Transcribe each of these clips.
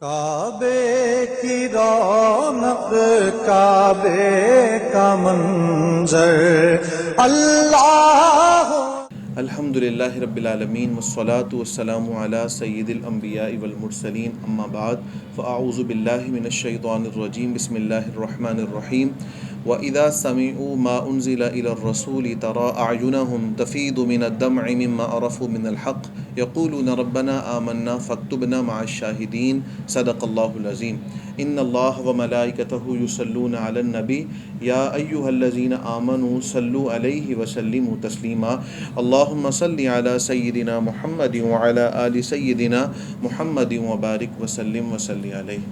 کعبے کی رونق کعبے کا منظر اللہ الحمدللہ رب العالمین والصلاة والسلام علی سید الانبیاء والمرسلین اما بعد فاعوذ باللہ من الشیطان الرجیم بسم اللہ الرحمن الرحیم وَإِذَا سَمِعُوا مَا أُنزِلَ إِلَى الرَّسُولِ تَرَى أَعْيُنَهُمْ تَفِيضُ مِنَ الدَّمْعِ مِمَّا عَرَفُوا مِنَ الْحَقِّ يَقُولُونَ رَبَّنَا آمَنَّا فَاكْتُبْنَا مَعَ الشَّاهِدِينَ صدق اللہ العظیم ان اللہ وملائکتہ یصلون علی النبی یا ایہا الذین آمنوا صلوا علیہ وسلموا تسلیما اللہم صل علی سیدنا محمد وعلی آل سیدنا محمد وبارک وسلم وصلی علیہ۔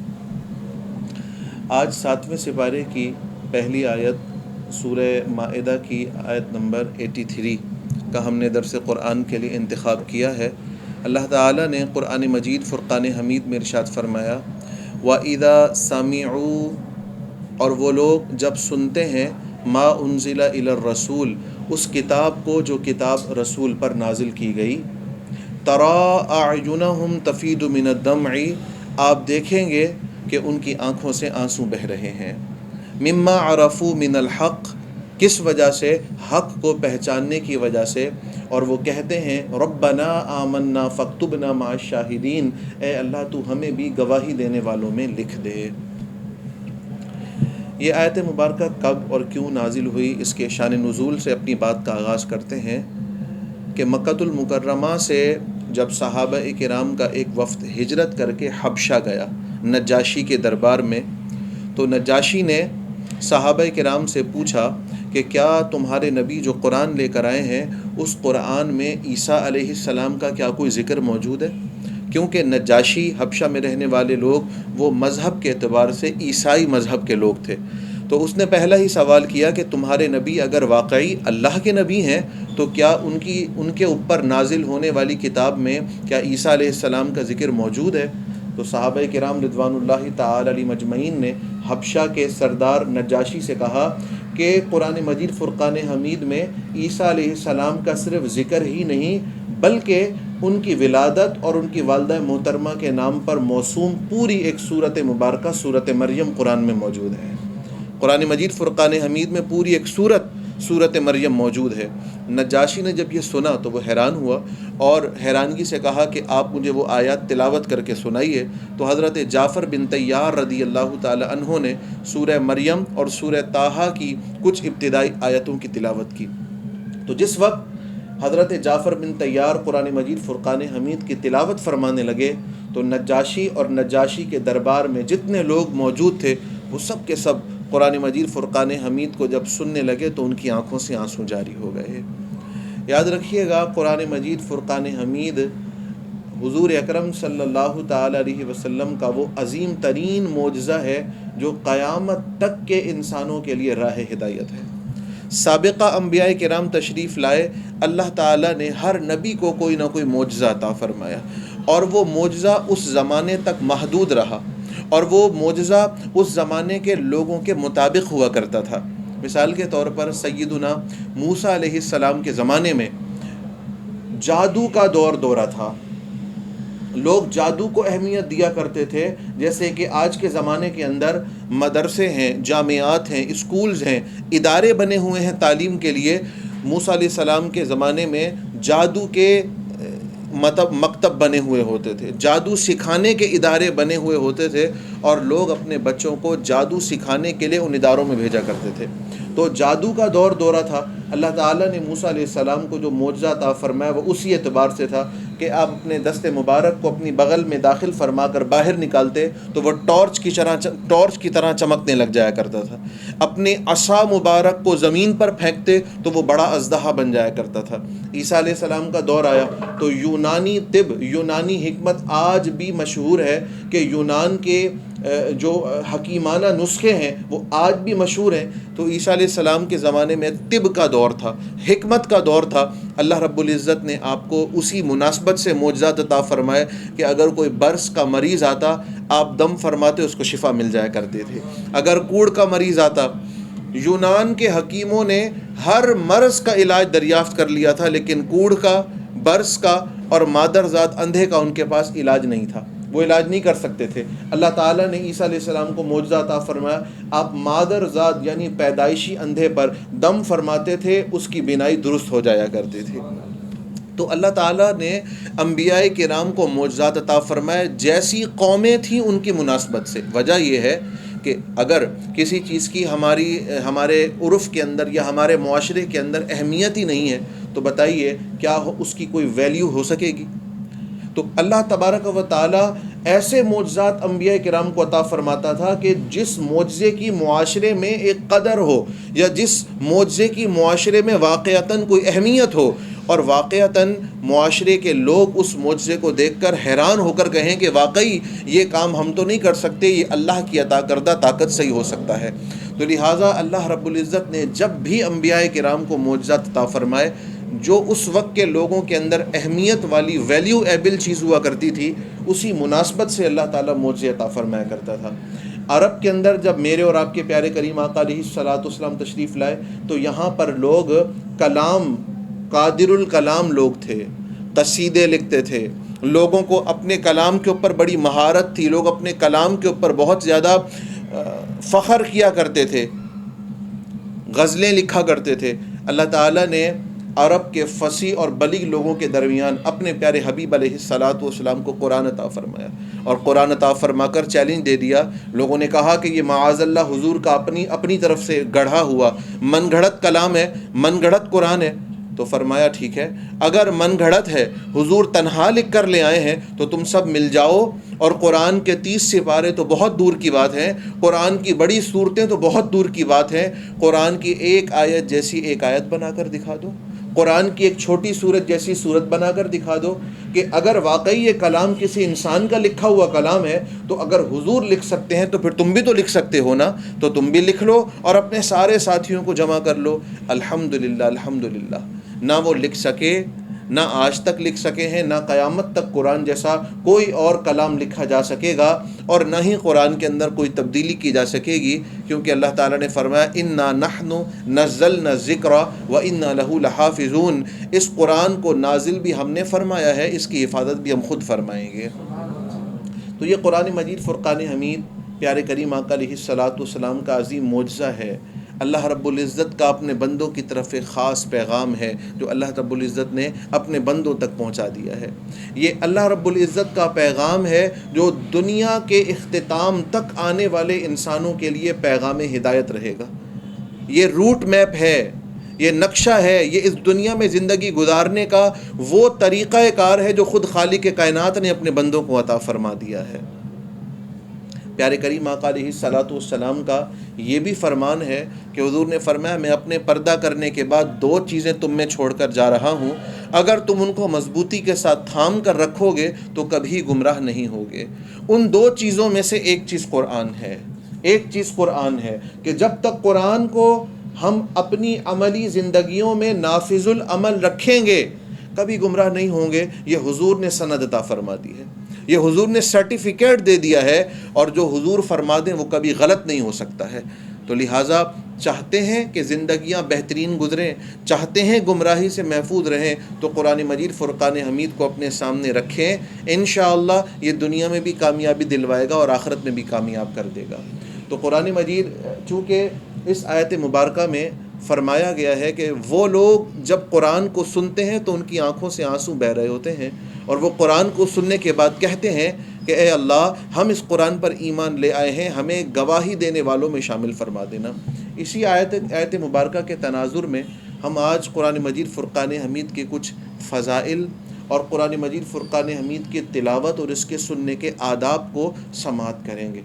آج 7ویں سپارے کی پہلی آیت سورہ مائدہ کی آیت نمبر 83 کا ہم نے درس قرآن کے لیے انتخاب کیا ہے۔ اللہ تعالیٰ نے قرآن مجید فرقان حمید میں ارشاد فرمایا وَإِذَا سَمِعُوا، اور وہ لوگ جب سنتے ہیں ما انزل الی الرسول، اس کتاب کو جو کتاب رسول پر نازل کی گئی، تَرَى أَعْيُنَهُمْ تَفِيضُ مِنَ الدَّمْعِ، آپ دیکھیں گے کہ ان کی آنکھوں سے آنسو بہہ رہے ہیں، مما عرفوا من الحق، کس وجہ سے؟ حق کو پہچاننے کی وجہ سے، اور وہ کہتے ہیں ربنا آمنا فاکتبنا مع الشاہدین، اے اللہ تو ہمیں بھی گواہی دینے والوں میں لکھ دے۔ یہ آیت مبارکہ کب اور کیوں نازل ہوئی، اس کے شان نزول سے اپنی بات کا آغاز کرتے ہیں کہ مکۃ المکرمہ سے جب صحابہ کرام کا ایک وفد ہجرت کر کے حبشہ گیا نجاشی کے دربار میں، تو نجاشی نے صحابہ کرام سے پوچھا کہ کیا تمہارے نبی جو قرآن لے کر آئے ہیں اس قرآن میں عیسیٰ علیہ السلام کا کیا کوئی ذکر موجود ہے؟ کیونکہ نجاشی حبشہ میں رہنے والے لوگ وہ مذہب کے اعتبار سے عیسائی مذہب کے لوگ تھے، تو اس نے پہلا ہی سوال کیا کہ تمہارے نبی اگر واقعی اللہ کے نبی ہیں تو کیا ان کے اوپر نازل ہونے والی کتاب میں کیا عیسیٰ علیہ السلام کا ذکر موجود ہے؟ تو صحابہ کرام رضوان اللہ تعالی علیہم اجمعین نے حبشہ کے سردار نجاشی سے کہا کہ قرآن مجید فرقان حمید میں عیسیٰ علیہ السلام کا صرف ذکر ہی نہیں بلکہ ان کی ولادت اور ان کی والدہ محترمہ کے نام پر موسوم پوری ایک صورت مبارکہ صورت مریم قرآن میں موجود ہے۔ قرآن مجید فرقان حمید میں پوری ایک صورت مریم موجود ہے۔ نجاشی نے جب یہ سنا تو وہ حیران ہوا اور حیرانگی سے کہا کہ آپ مجھے وہ آیات تلاوت کر کے سنائیے، تو حضرت جعفر بن طیار رضی اللہ تعالی عنہ نے سورہ مریم اور سورہ طٰہٰ کی کچھ ابتدائی آیتوں کی تلاوت کی۔ تو جس وقت حضرت جعفر بن طیار قرآن مجید فرقان حمید کی تلاوت فرمانے لگے تو نجاشی اور نجاشی کے دربار میں جتنے لوگ موجود تھے وہ سب کے سب قرآن مجید فرقان حمید کو جب سننے لگے تو ان کی آنکھوں سے آنسو جاری ہو گئے۔ یاد رکھیے گا قرآن مجید فرقان حمید حضور اکرم صلی اللہ تعالی علیہ وسلم کا وہ عظیم ترین معجزہ ہے جو قیامت تک کے انسانوں کے لیے راہ ہدایت ہے۔ سابقہ انبیاء کرام تشریف لائے، اللہ تعالیٰ نے ہر نبی کو کوئی نہ کوئی معجزہ عطا فرمایا، اور وہ معجزہ اس زمانے تک محدود رہا، اور وہ معجزہ اس زمانے کے لوگوں کے مطابق ہوا کرتا تھا۔ مثال کے طور پر سیدنا موسیٰ علیہ السلام کے زمانے میں جادو کا دورہ تھا، لوگ جادو کو اہمیت دیا کرتے تھے، جیسے کہ آج کے زمانے کے اندر مدرسے ہیں، جامعات ہیں، اسکولز ہیں، ادارے بنے ہوئے ہیں تعلیم کے لیے۔ موسیٰ علیہ السلام کے زمانے میں جادو کے مکتب بنے ہوئے ہوتے تھے، جادو سکھانے کے ادارے بنے ہوئے ہوتے تھے، اور لوگ اپنے بچوں کو جادو سکھانے کے لیے ان اداروں میں بھیجا کرتے تھے۔ تو جادو کا دورہ تھا۔ اللہ تعالیٰ نے موسیٰ علیہ السلام کو جو معجزہ عطا فرمایا وہ اسی اعتبار سے تھا کہ آپ اپنے دست مبارک کو اپنی بغل میں داخل فرما کر باہر نکالتے تو وہ ٹارچ کی طرح چمکنے لگ جایا کرتا تھا، اپنے عصا مبارک کو زمین پر پھینکتے تو وہ بڑا اژدہا بن جایا کرتا تھا۔ عیسیٰ علیہ السلام کا دور آیا تو یونانی طب، یونانی حکمت آج بھی مشہور ہے کہ یونان کے جو حکیمانہ نسخے ہیں وہ آج بھی مشہور ہیں۔ تو عیسیٰ علیہ السلام کے زمانے میں طب کا دور تھا، حکمت کا دور تھا۔ اللہ رب العزت نے آپ کو اسی مناسبت سے معجزات عطا فرمائے کہ اگر کوئی برس کا مریض آتا آپ دم فرماتے اس کو شفا مل جایا کرتے تھے، اگر کوڑ کا مریض آتا یونان کے حکیموں نے ہر مرض کا علاج دریافت کر لیا تھا، لیکن کوڑ کا، برس کا اور مادرزاد اندھے کا ان کے پاس علاج نہیں تھا۔ وہ علاج نہیں کر سکتے تھے۔ اللہ تعالیٰ نے عیسیٰ علیہ السلام کو معجزہ عطا فرمایا، آپ مادر ذات یعنی پیدائشی اندھے پر دم فرماتے تھے، اس کی بینائی درست ہو جایا کرتی تھی۔ تو اللہ تعالیٰ نے انبیاء کرام کو معجزات عطا فرمائے جیسی قومیں تھیں ان کی مناسبت سے۔ وجہ یہ ہے کہ اگر کسی چیز کی ہمارے عرف کے اندر یا ہمارے معاشرے کے اندر اہمیت ہی نہیں ہے تو بتائیے کیا اس کی کوئی ویلیو ہو سکے گی؟ تو اللہ تبارک و تعالیٰ ایسے معجزات انبیاء کرام کو عطا فرماتا تھا کہ جس معجزے کی معاشرے میں ایک قدر ہو، یا جس معجزے کی معاشرے میں واقعتاً کوئی اہمیت ہو، اور واقعتاً معاشرے کے لوگ اس معجزے کو دیکھ کر حیران ہو کر کہیں کہ واقعی یہ کام ہم تو نہیں کر سکتے، یہ اللہ کی عطا کردہ طاقت سے ہی ہو سکتا ہے۔ تو لہٰذا اللہ رب العزت نے جب بھی انبیاء کرام کو معجزات عطا فرمائے، جو اس وقت کے لوگوں کے اندر اہمیت والی ویلیو ایبل چیز ہوا کرتی تھی، اسی مناسبت سے اللہ تعالیٰ معجزے عطا فرمایا کرتا تھا۔ عرب کے اندر جب میرے اور آپ کے پیارے کریم آقا علیہ الصلوۃ والسلام تشریف لائے تو یہاں پر لوگ کلام، قادر الکلام لوگ تھے، قصیدے لکھتے تھے، لوگوں کو اپنے کلام کے اوپر بڑی مہارت تھی، لوگ اپنے کلام کے اوپر بہت زیادہ فخر کیا کرتے تھے، غزلیں لکھا کرتے تھے۔ اللہ تعالیٰ نے عرب کے فصیح اور بلیغ لوگوں کے درمیان اپنے پیارے حبیب علیہ الصلوۃ والسلام کو قرآن عطا فرمایا، اور قرآن عطا فرما کر چیلنج دے دیا۔ لوگوں نے کہا کہ یہ معاذ اللہ حضور کا اپنی طرف سے گڑھا ہوا من گھڑت کلام ہے، من گھڑت قرآن ہے۔ تو فرمایا ٹھیک ہے، اگر من گھڑت ہے، حضور تنہا لکھ کر لے آئے ہیں، تو تم سب مل جاؤ اور قرآن کے 30 سپارے تو بہت دور کی بات ہے، قرآن کی بڑی صورتیں تو بہت دور کی بات ہے، قرآن کی ایک آیت جیسی ایک آیت بنا کر دکھا دو، قرآن کی ایک چھوٹی سورت جیسی سورت بنا کر دکھا دو، کہ اگر واقعی یہ کلام کسی انسان کا لکھا ہوا کلام ہے تو اگر حضور لکھ سکتے ہیں تو پھر تم بھی تو لکھ سکتے ہو نا، تو تم بھی لکھ لو اور اپنے سارے ساتھیوں کو جمع کر لو۔ الحمدللہ الحمدللہ، نہ وہ لکھ سکے، نہ آج تک لکھ سکے ہیں، نہ قیامت تک قرآن جیسا کوئی اور کلام لکھا جا سکے گا، اور نہ ہی قرآن کے اندر کوئی تبدیلی کی جا سکے گی، کیونکہ اللہ تعالیٰ نے فرمایا اِنَّا نَحْنُ نَزَّلْنَا الذِّكْرَ وَإِنَّا لَهُ لَحَافِظُونَ، اس قرآن کو نازل بھی ہم نے فرمایا ہے، اس کی حفاظت بھی ہم خود فرمائیں گے۔ تو یہ قرآن مجید فرقان حمید پیارے کریم آقا علیہ الصلوۃ والسلام کا عظیم معجزہ ہے۔ اللہ رب العزت کا اپنے بندوں کی طرف ایک خاص پیغام ہے جو اللہ رب العزت نے اپنے بندوں تک پہنچا دیا ہے۔ یہ اللہ رب العزت کا پیغام ہے جو دنیا کے اختتام تک آنے والے انسانوں کے لیے پیغام ہدایت رہے گا۔ یہ روٹ میپ ہے، یہ نقشہ ہے، یہ اس دنیا میں زندگی گزارنے کا وہ طریقہ کار ہے جو خود خالق کائنات نے اپنے بندوں کو عطا فرما دیا ہے۔ پیارے کریم آقا علیہ الصلوۃ والسلام کا یہ بھی فرمان ہے کہ حضور نے فرمایا میں اپنے پردہ کرنے کے بعد 2 چیزیں تم میں چھوڑ کر جا رہا ہوں، اگر تم ان کو مضبوطی کے ساتھ تھام کر رکھو گے تو کبھی گمراہ نہیں ہوگے۔ ان 2 چیزوں میں سے ایک چیز قرآن ہے، ایک چیز قرآن ہے کہ جب تک قرآن کو ہم اپنی عملی زندگیوں میں نافذ العمل رکھیں گے کبھی گمراہ نہیں ہوں گے۔ یہ حضور نے سند عطا فرما دی ہے، یہ حضور نے سرٹیفکیٹ دے دیا ہے، اور جو حضور فرما دیں وہ کبھی غلط نہیں ہو سکتا ہے۔ تو لہٰذا چاہتے ہیں کہ زندگیاں بہترین گزریں، چاہتے ہیں گمراہی سے محفوظ رہیں، تو قرآن مجید فرقان حمید کو اپنے سامنے رکھیں، انشاءاللہ یہ دنیا میں بھی کامیابی دلوائے گا اور آخرت میں بھی کامیاب کر دے گا۔ تو قرآن مجید چونکہ اس آیت مبارکہ میں فرمایا گیا ہے کہ وہ لوگ جب قرآن کو سنتے ہیں تو ان کی آنکھوں سے آنسو بہہ رہے ہوتے ہیں، اور وہ قرآن کو سننے کے بعد کہتے ہیں کہ اے اللہ ہم اس قرآن پر ایمان لے آئے ہیں، ہمیں گواہی دینے والوں میں شامل فرما دینا۔ اسی آیت مبارکہ کے تناظر میں ہم آج قرآن مجید فرقان حمید کے کچھ فضائل اور قرآن مجید فرقان حمید کی تلاوت اور اس کے سننے کے آداب کو سماعت کریں گے۔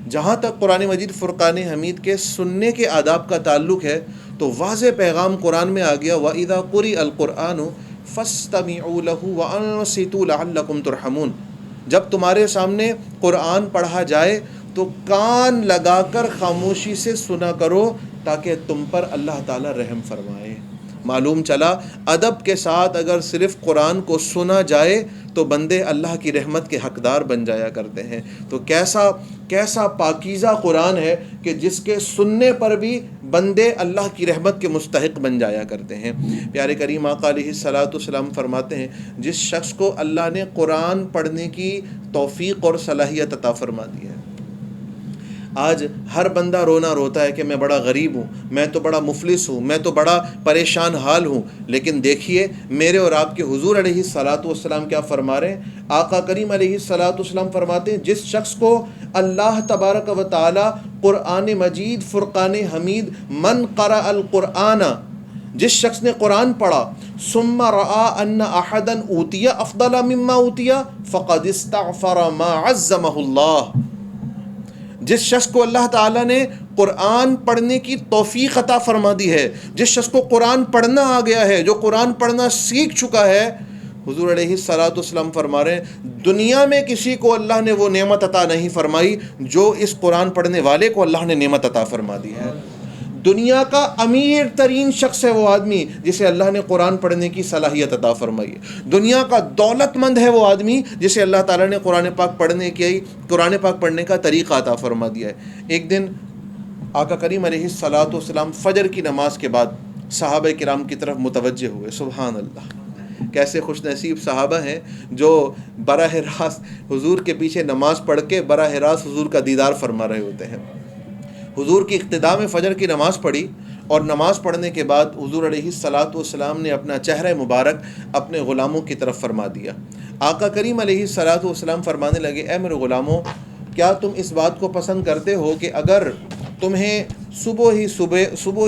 جہاں تک قرآن مجید فرقان حمید کے سننے کے آداب کا تعلق ہے تو واضح پیغام قرآن میں آ گیا وَإِذَا قُرِئَ الْقُرْآنُ فَاسْتَمِعُوا لَهُ وَأَنصِتُوا لَعَلَّكُمْ تُرْحَمُونَ، جب تمہارے سامنے قرآن پڑھا جائے تو کان لگا کر خاموشی سے سنا کرو تاکہ تم پر اللہ تعالیٰ رحم فرمائے۔ معلوم چلا ادب کے ساتھ اگر صرف قرآن کو سنا جائے تو بندے اللہ کی رحمت کے حقدار بن جایا کرتے ہیں۔ تو کیسا پاکیزہ قرآن ہے کہ جس کے سننے پر بھی بندے اللہ کی رحمت کے مستحق بن جایا کرتے ہیں۔ پیارے کریم آقا علیہ الصلوۃ والسلام فرماتے ہیں جس شخص کو اللہ نے قرآن پڑھنے کی توفیق اور صلاحیت عطا فرما دی ہے، آج ہر بندہ رونا روتا ہے کہ میں بڑا غریب ہوں، میں تو بڑا مفلس ہوں، میں تو بڑا پریشان حال ہوں، لیکن دیکھیے میرے اور آپ کے حضور علیہ الصلوۃ والسلام کیا فرما رہے ہیں۔ آقا کریم علیہ الصلوۃ والسلام فرماتے ہیں جس شخص کو اللہ تبارک و تعالی قرآن مجید فرقان حمید من قرأ القرآن، جس شخص نے قرآن پڑھا ثم رأى ان احدا اوتی افضل مما اوتی فقد استغفر ما عظمه اللہ، جس شخص کو اللہ تعالیٰ نے قرآن پڑھنے کی توفیق عطا فرما دی ہے، جس شخص کو قرآن پڑھنا آ گیا ہے، جو قرآن پڑھنا سیکھ چکا ہے، حضور علیہ الصلوۃ والسلام فرما رہے ہیں دنیا میں کسی کو اللہ نے وہ نعمت عطا نہیں فرمائی جو اس قرآن پڑھنے والے کو اللہ نے نعمت عطا فرما دی ہے۔ دنیا کا امیر ترین شخص ہے وہ آدمی جسے اللہ نے قرآن پڑھنے کی صلاحیت عطا فرمائی ہے۔ دنیا کا دولت مند ہے وہ آدمی جسے اللہ تعالیٰ نے قرآن پاک پڑھنے کا طریقہ عطا فرما دیا ہے۔ ایک دن آقا کریم علیہ الصلوۃ والسلام فجر کی نماز کے بعد صحابہ کرام کی طرف متوجہ ہوئے۔ سبحان اللہ، کیسے خوش نصیب صحابہ ہیں جو براہ راست حضور کے پیچھے نماز پڑھ کے براہ راست حضور کا دیدار فرما رہے ہوتے ہیں۔ حضور کی اقتداء میں فجر کی نماز پڑھی اور نماز پڑھنے کے بعد حضور علیہ الصلوۃ والسلام نے اپنا چہرہ مبارک اپنے غلاموں کی طرف فرما دیا۔ آقا کریم علیہ الصلوۃ والسلام فرمانے لگے اے میرے غلاموں، کیا تم اس بات کو پسند کرتے ہو کہ اگر تمہیں صبح ہی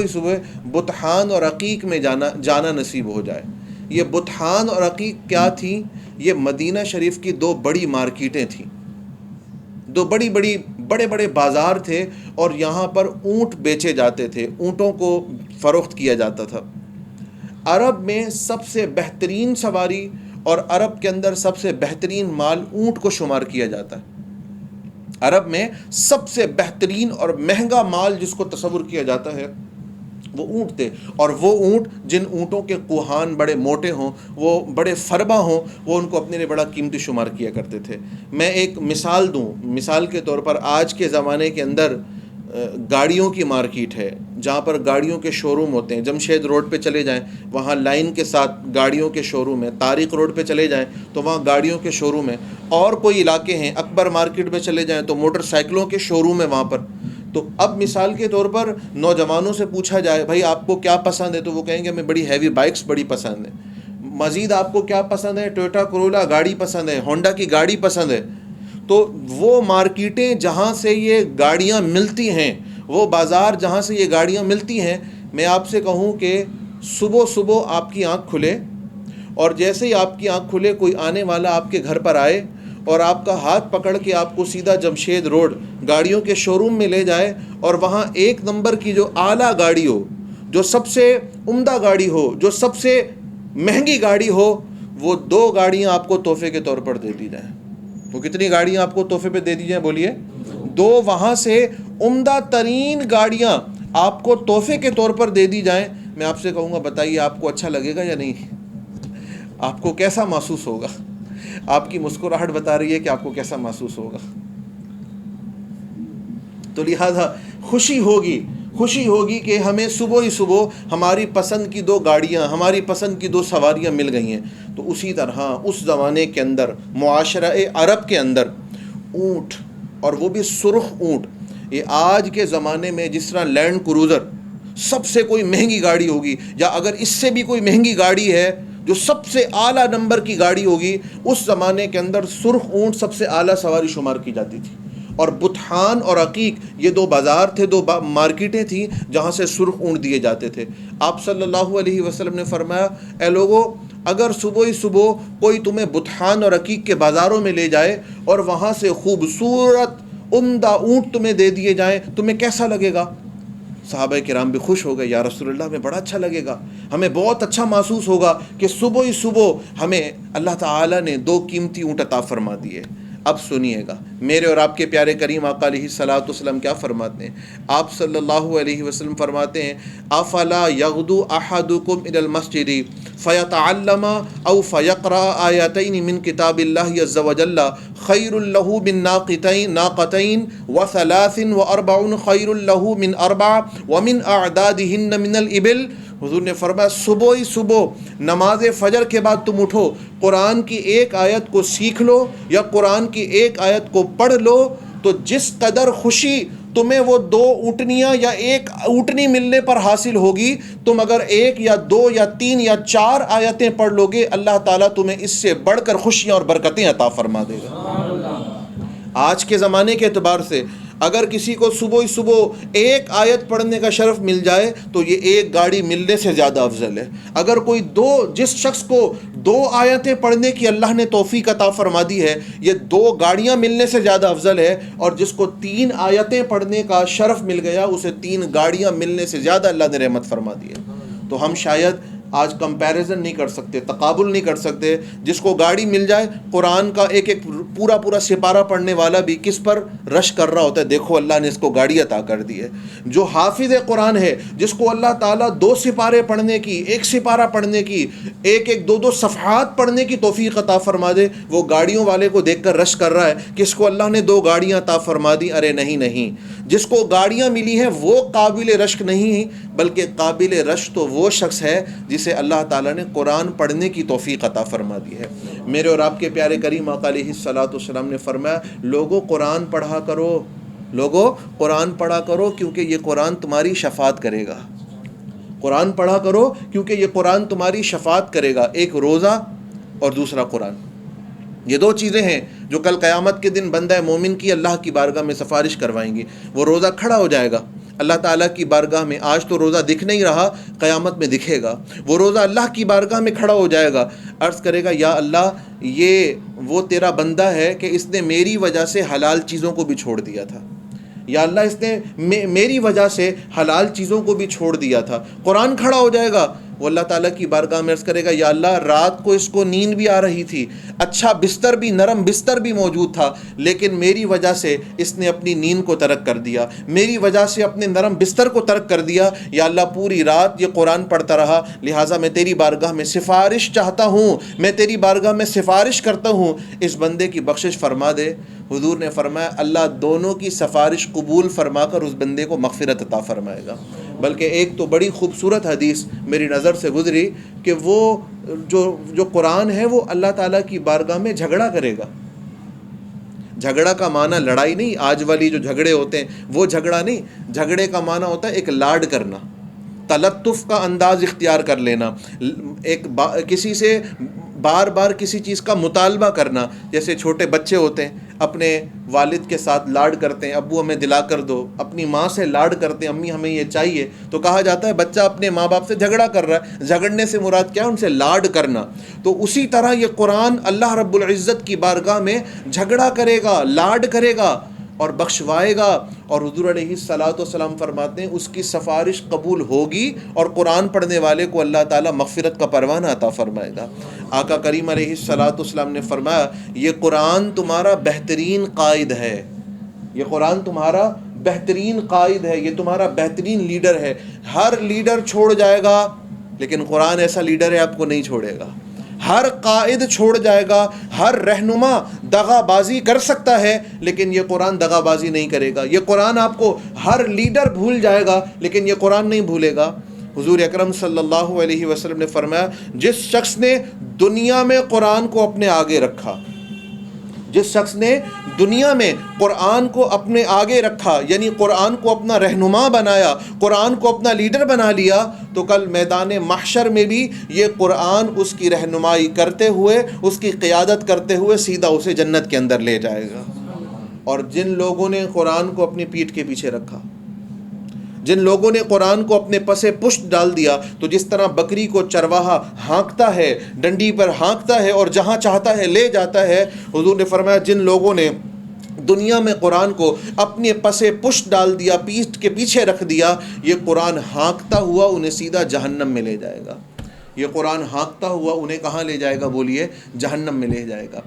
صبح بطحان اور عقیق میں جانا نصیب ہو جائے؟ یہ بطحان اور عقیق کیا تھیں؟ یہ مدینہ شریف کی دو بڑی مارکیٹیں تھیں، دو بڑے بڑے بازار تھے، اور یہاں پر اونٹ بیچے جاتے تھے، اونٹوں کو فروخت کیا جاتا تھا۔ عرب میں سب سے بہترین سواری اور عرب کے اندر سب سے بہترین مال اونٹ کو شمار کیا جاتا ہے۔ عرب میں سب سے بہترین اور مہنگا مال جس کو تصور کیا جاتا ہے وہ اونٹ تھے، اور وہ اونٹ جن اونٹوں کے کوہان بڑے موٹے ہوں، وہ بڑے فربا ہوں، وہ ان کو اپنے لیے بڑا قیمتی شمار کیا کرتے تھے۔ میں ایک مثال دوں، مثال کے طور پر آج کے زمانے کے اندر گاڑیوں کی مارکیٹ ہے جہاں پر گاڑیوں کے شو روم ہوتے ہیں۔ جمشید روڈ پہ چلے جائیں وہاں لائن کے ساتھ گاڑیوں کے شو روم ہیں، طارق روڈ پہ چلے جائیں تو وہاں گاڑیوں کے شو روم ہیں، اور کوئی علاقے ہیں اکبر مارکیٹ پہ چلے جائیں تو موٹر سائیکلوں کے شو روم ہے وہاں پر۔ تو اب مثال کے طور پر نوجوانوں سے پوچھا جائے بھائی آپ کو کیا پسند ہے، تو وہ کہیں گے ہمیں بڑی ہیوی بائکس بڑی پسند ہیں۔ مزید آپ کو کیا پسند ہے؟ ٹویوٹا کرولا گاڑی پسند ہے، ہونڈا کی گاڑی پسند ہے۔ تو وہ مارکیٹیں جہاں سے یہ گاڑیاں ملتی ہیں، وہ بازار جہاں سے یہ گاڑیاں ملتی ہیں، میں آپ سے کہوں کہ صبح آپ کی آنکھ کھلے اور جیسے ہی آپ کی آنکھ کھلے کوئی آنے والا آپ کے گھر پر آئے اور آپ کا ہاتھ پکڑ کے آپ کو سیدھا جمشید روڈ گاڑیوں کے شو روم میں لے جائے، اور وہاں ایک نمبر کی جو اعلیٰ گاڑی ہو، جو سب سے عمدہ گاڑی ہو، جو سب سے مہنگی گاڑی ہو، وہ 2 گاڑیاں آپ کو تحفے کے طور پر دے دی جائیں۔ وہ کتنی گاڑیاں آپ کو تحفے پہ دے دی جائیں بولیے؟ 2 وہاں سے عمدہ ترین گاڑیاں آپ کو تحفے کے طور پر دے دی جائیں۔ میں آپ سے کہوں گا بتائیے آپ کو اچھا لگے گا یا نہیں؟ آپ کو کیسا محسوس ہوگا؟ آپ کی مسکراہٹ بتا رہی ہے کہ آپ کو کیسا محسوس ہوگا۔ تو لہذا خوشی ہوگی کہ ہمیں صبح ہماری پسند کی 2 گاڑیاں، ہماری پسند کی 2 سواریاں مل گئی ہیں۔ تو اسی طرح اس زمانے کے اندر معاشرہ عرب کے اندر اونٹ، اور وہ بھی سرخ اونٹ، یہ آج کے زمانے میں جس طرح لینڈ کروزر سب سے کوئی مہنگی گاڑی ہوگی، یا اگر اس سے بھی کوئی مہنگی گاڑی ہے جو سب سے اعلیٰ نمبر کی گاڑی ہوگی، اس زمانے کے اندر سرخ اونٹ سب سے اعلیٰ سواری شمار کی جاتی تھی۔ اور بطحان اور عقیق یہ 2 بازار تھے، 2 مارکیٹیں تھیں جہاں سے سرخ اونٹ دیے جاتے تھے۔ آپ صلی اللہ علیہ وسلم نے فرمایا اے لوگو، اگر صبح کوئی تمہیں بطحان اور عقیق کے بازاروں میں لے جائے اور وہاں سے خوبصورت عمدہ اونٹ تمہیں دے دیے جائیں، تمہیں کیسا لگے گا؟ صحابہ کرام بھی خوش ہو گئے، یا رسول اللہ ہمیں بڑا اچھا لگے گا، ہمیں بہت اچھا محسوس ہوگا کہ صبح ہمیں اللہ تعالیٰ نے 2 قیمتی اونٹ عطا فرما دیے۔ اب سنیے گا میرے اور آپ کے پیارے کریم آقا علیہ الصلوۃ والسلام کیا فرماتے ہیں. آپ صلی اللہ علیہ وسلم فرماتے ہیں افلا یغدو احدکم الی المسجد فیتعلم او فیقرأ آیتین من کتاب اللہ عز وجل خیر له من ناقتین وثلاث واربع خیر له من اربع ومن اعدادہن من الابل. حضور نے فرمایا صبح ہی صبح نماز فجر کے بعد تم اٹھو، قرآن کی ایک آیت کو سیکھ لو یا قرآن کی ایک آیت کو پڑھ لو، تو جس قدر خوشی تمہیں وہ 2 اونٹنیاں یا 1 اونٹنی ملنے پر حاصل ہوگی، تم اگر 1 یا 2 یا 3 یا 4 آیتیں پڑھ لو گے، اللہ تعالیٰ تمہیں اس سے بڑھ کر خوشیاں اور برکتیں عطا فرما دے گا. آج کے زمانے کے اعتبار سے اگر کسی کو صبح ہی صبح 1 آیت پڑھنے کا شرف مل جائے تو یہ 1 گاڑی ملنے سے زیادہ افضل ہے. اگر کوئی جس شخص کو 2 آیتیں پڑھنے کی اللہ نے توفیق عطا فرما دی ہے، یہ 2 گاڑیاں ملنے سے زیادہ افضل ہے. اور جس کو 3 آیتیں پڑھنے کا شرف مل گیا، اسے 3 گاڑیاں ملنے سے زیادہ اللہ نے رحمت فرما دی ہے. تو ہم شاید آج کمپیریزن نہیں کر سکتے، تقابل نہیں کر سکتے. جس کو گاڑی مل جائے، قرآن کا ایک پورا سپارہ پڑھنے والا بھی کس پر رش کر رہا ہوتا ہے، دیکھو اللہ نے اس کو گاڑی عطا کر دی ہے. جو حافظ قرآن ہے، جس کو اللہ تعالیٰ 2 سپارے پڑھنے کی، 1 سپارہ پڑھنے کی، 2 صفحات پڑھنے کی توفیق عطا فرما دے، وہ گاڑیوں والے کو دیکھ کر رش کر رہا ہے کہ اس کو اللہ نے 2 گاڑیاں عطا فرما دی. ارے نہیں، جس کو گاڑیاں ملی ہیں وہ قابل رشک نہیں، بلکہ قابل رشک تو وہ شخص ہے جسے اللہ تعالیٰ نے قرآن پڑھنے کی توفیق عطا فرما دی ہے. میرے اور آپ کے پیارے کریم آقا علیہ الصلوۃ والسلام نے فرمایا لوگوں قرآن پڑھا کرو کیونکہ یہ قرآن تمہاری شفاعت کرے گا. قرآن پڑھا کرو کیونکہ یہ قرآن تمہاری شفاعت کرے گا. ایک روزہ اور دوسرا قرآن، یہ 2 چیزیں ہیں جو کل قیامت کے دن بندہ مومن کی اللہ کی بارگاہ میں سفارش کروائیں گی. وہ روزہ کھڑا ہو جائے گا اللہ تعالیٰ کی بارگاہ میں. آج تو روزہ دکھ نہیں رہا، قیامت میں دکھے گا. وہ روزہ اللہ کی بارگاہ میں کھڑا ہو جائے گا، عرض کرے گا یا اللہ یہ وہ تیرا بندہ ہے کہ اس نے میری وجہ سے حلال چیزوں کو بھی چھوڑ دیا تھا. یا اللہ اس نے میری وجہ سے حلال چیزوں کو بھی چھوڑ دیا تھا. قرآن کھڑا ہو جائے گا، وہ اللہ تعالیٰ کی بارگاہ میں عرض کرے گا یا اللہ رات کو اس کو نیند بھی آ رہی تھی، اچھا بستر بھی، نرم بستر بھی موجود تھا، لیکن میری وجہ سے اس نے اپنی نیند کو ترک کر دیا، میری وجہ سے اپنے نرم بستر کو ترک کر دیا. یا اللہ پوری رات یہ قرآن پڑھتا رہا، لہٰذا میں تیری بارگاہ میں سفارش چاہتا ہوں، میں تیری بارگاہ میں سفارش کرتا ہوں، اس بندے کی بخشش فرما دے. حضور نے فرمایا اللہ دونوں کی سفارش قبول فرما کر اس بندے کو مغفرت عطا فرمائے گا. بلکہ ایک تو بڑی خوبصورت حدیث میری نظر سے گزری کہ وہ جو قرآن ہے وہ اللہ تعالیٰ کی بارگاہ میں جھگڑا کرے گا. جھگڑا کا معنی لڑائی نہیں، آج والی جو جھگڑے ہوتے ہیں وہ جھگڑا نہیں. جھگڑے کا معنی ہوتا ہے ایک لاڈ کرنا، تلطف کا انداز اختیار کر لینا، کسی سے بار بار کسی چیز کا مطالبہ کرنا. جیسے چھوٹے بچے ہوتے ہیں اپنے والد کے ساتھ لاڈ کرتے ہیں، ابو ہمیں دلا کر دو. اپنی ماں سے لاڈ کرتے ہیں، امی ہمیں یہ چاہیے. تو کہا جاتا ہے بچہ اپنے ماں باپ سے جھگڑا کر رہا ہے. جھگڑنے سے مراد کیا ہے؟ ان سے لاڈ کرنا. تو اسی طرح یہ قرآن اللہ رب العزت کی بارگاہ میں جھگڑا کرے گا، لاڈ کرے گا اور بخشوائے گا. اور حضور علیہ الصلوۃ والسلام فرماتے ہیں اس کی سفارش قبول ہوگی اور قرآن پڑھنے والے کو اللہ تعالیٰ مغفرت کا پروانہ عطا فرمائے گا. آقا کریم علیہ الصلوۃ والسلام نے فرمایا یہ قرآن تمہارا بہترین قائد ہے، یہ قرآن تمہارا بہترین قائد ہے، یہ تمہارا بہترین لیڈر ہے. ہر لیڈر چھوڑ جائے گا لیکن قرآن ایسا لیڈر ہے آپ کو نہیں چھوڑے گا. ہر قائد چھوڑ جائے گا، ہر رہنما دغا بازی کر سکتا ہے لیکن یہ قرآن دغا بازی نہیں کرے گا. یہ قرآن آپ کو، ہر لیڈر بھول جائے گا لیکن یہ قرآن نہیں بھولے گا. حضور اکرم صلی اللہ علیہ وسلم نے فرمایا جس شخص نے دنیا میں قرآن کو اپنے آگے رکھا، جس شخص نے دنیا میں قرآن کو اپنے آگے رکھا، یعنی قرآن کو اپنا رہنما بنایا، قرآن کو اپنا لیڈر بنا لیا، تو کل میدان محشر میں بھی یہ قرآن اس کی رہنمائی کرتے ہوئے، اس کی قیادت کرتے ہوئے سیدھا اسے جنت کے اندر لے جائے گا. اور جن لوگوں نے قرآن کو اپنی پیٹھ کے پیچھے رکھا، جن لوگوں نے قرآن کو اپنے پسے پشت ڈال دیا، تو جس طرح بکری کو چرواہا ہانکتا ہے، ڈنڈی پر ہانکتا ہے اور جہاں چاہتا ہے لے جاتا ہے، حضور نے فرمایا جن لوگوں نے دنیا میں قرآن کو اپنے پسے پشت ڈال دیا، پیٹھ کے پیچھے رکھ دیا، یہ قرآن ہانکتا ہوا انہیں سیدھا جہنم میں لے جائے گا. یہ قرآن ہانکتا ہوا انہیں کہاں لے جائے گا؟ بولیے، جہنم میں لے جائے گا.